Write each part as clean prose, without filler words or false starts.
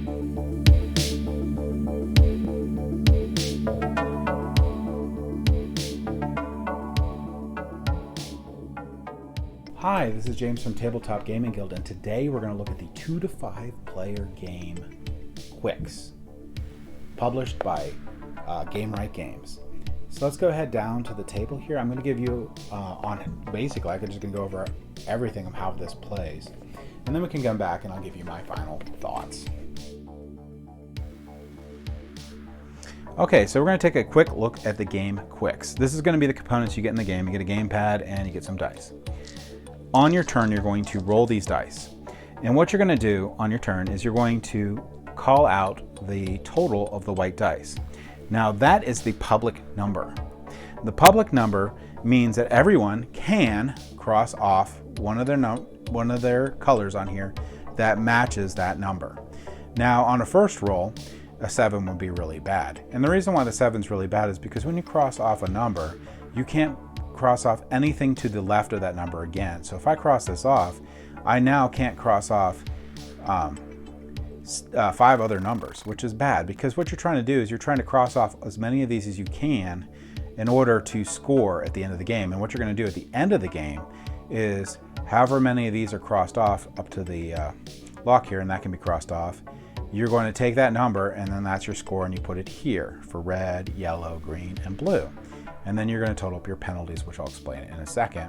Hi, this is James from Tabletop Gaming Guild, and today we're going to look at the 2 to 5 player game Qwixx, published by Game Right Games. So let's go ahead down to the table here. I'm going to give you basically, I'm just going to go over everything of how this plays, and then we can come back and I'll give you my final thoughts. Okay, so we're going to take a quick look at the game Qwixx. This is going to be the components you get in the game. You get a gamepad and you get some dice. On your turn, you're going to roll these dice. And what you're going to do on your turn is you're going to call out the total of the white dice. Now that is the public number. The public number means that everyone can cross off one of their colors on here that matches that number. Now on a first roll, a 7 would be really bad. And the reason why the 7 is really bad is because when you cross off a number, you can't cross off anything to the left of that number again. So if I cross this off, I now can't cross off 5 other numbers, which is bad, because what you're trying to do is you're trying to cross off as many of these as you can in order to score at the end of the game. And what you're going to do at the end of the game is however many of these are crossed off up to the lock here, and that can be crossed off, you're going to take that number and then that's your score, and you put it here for red, yellow, green, and blue. And then you're going to total up your penalties, which I'll explain in a second,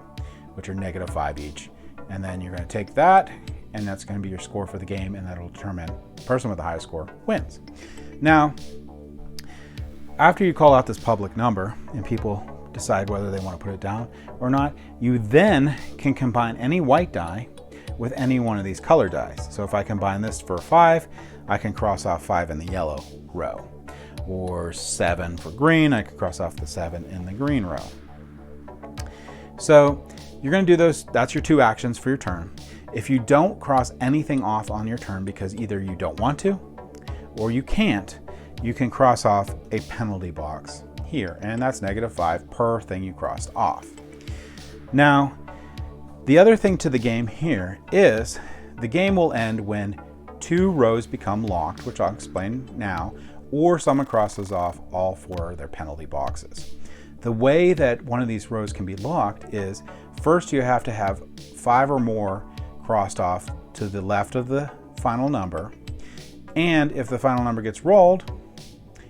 which are -5 each. And then you're going to take that, and that's going to be your score for the game, and that'll determine the person with the highest score wins. Now, after you call out this public number and people decide whether they want to put it down or not, you then can combine any white die with any one of these color dice. So if I combine this for 5, I can cross off 5 in the yellow row. Or 7 for green, I could cross off the 7 in the green row. So you're going to do those, that's your 2 actions for your turn. If you don't cross anything off on your turn because either you don't want to or you can't, you can cross off a penalty box here, and that's -5 per thing you crossed off. Now, the other thing to the game here is the game will end when 2 rows become locked, which I'll explain now, or someone crosses off all 4 of their penalty boxes. The way that one of these rows can be locked is first you have to have 5 or more crossed off to the left of the final number, and if the final number gets rolled,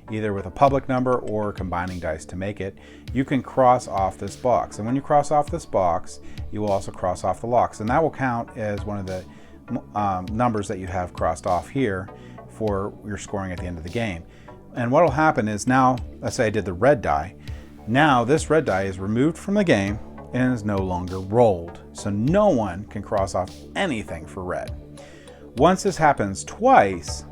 either with a public number or combining dice to make it, you can cross off this box. And when you cross off this box, you will also cross off the locks, and that will count as one of the numbers that you have crossed off here for your scoring at the end of the game. And what will happen is now, let's say I did the red die, now this red die is removed from the game and is no longer rolled. So no one can cross off anything for red. Once this happens twice,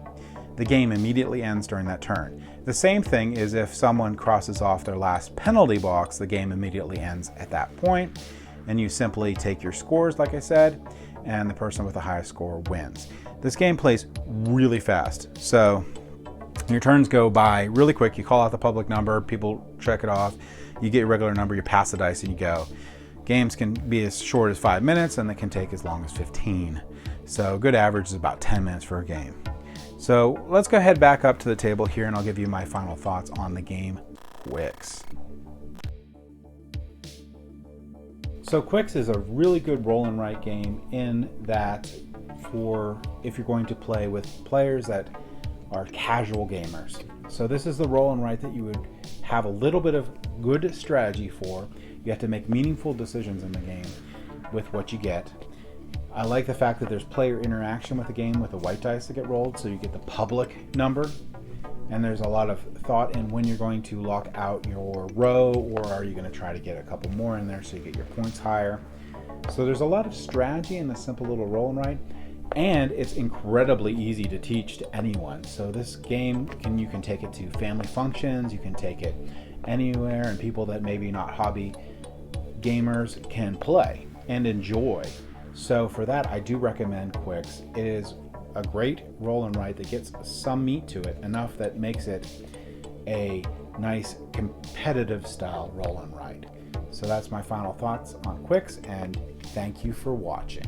the game immediately ends during that turn. The same thing is if someone crosses off their last penalty box, the game immediately ends at that point, and you simply take your scores, like I said, and the person with the highest score wins. This game plays really fast, so your turns go by really quick. You call out the public number, people check it off, you get your regular number, you pass the dice, and you go. Games can be as short as 5 minutes, and they can take as long as 15. So good average is about 10 minutes for a game. So let's go ahead back up to the table here, and I'll give you my final thoughts on the game Qwixx. So Qwixx is a really good roll and write game in that for if you're going to play with players that are casual gamers. So this is the roll and write that you would have a little bit of good strategy for. You have to make meaningful decisions in the game with what you get. I like the fact that there's player interaction with the game with the white dice that get rolled, so you get the public number, and there's a lot of thought in when you're going to lock out your row, or are you going to try to get a couple more in there so you get your points higher. So there's a lot of strategy in the simple little roll and write, and it's incredibly easy to teach to anyone. So this game, you can take it to family functions, you can take it anywhere, and people that maybe not hobby gamers can play and enjoy. So for that, I do recommend Qwixx. It is a great roll and write that gets some meat to it, enough that makes it a nice competitive style roll and write. So that's my final thoughts on Qwixx, and thank you for watching.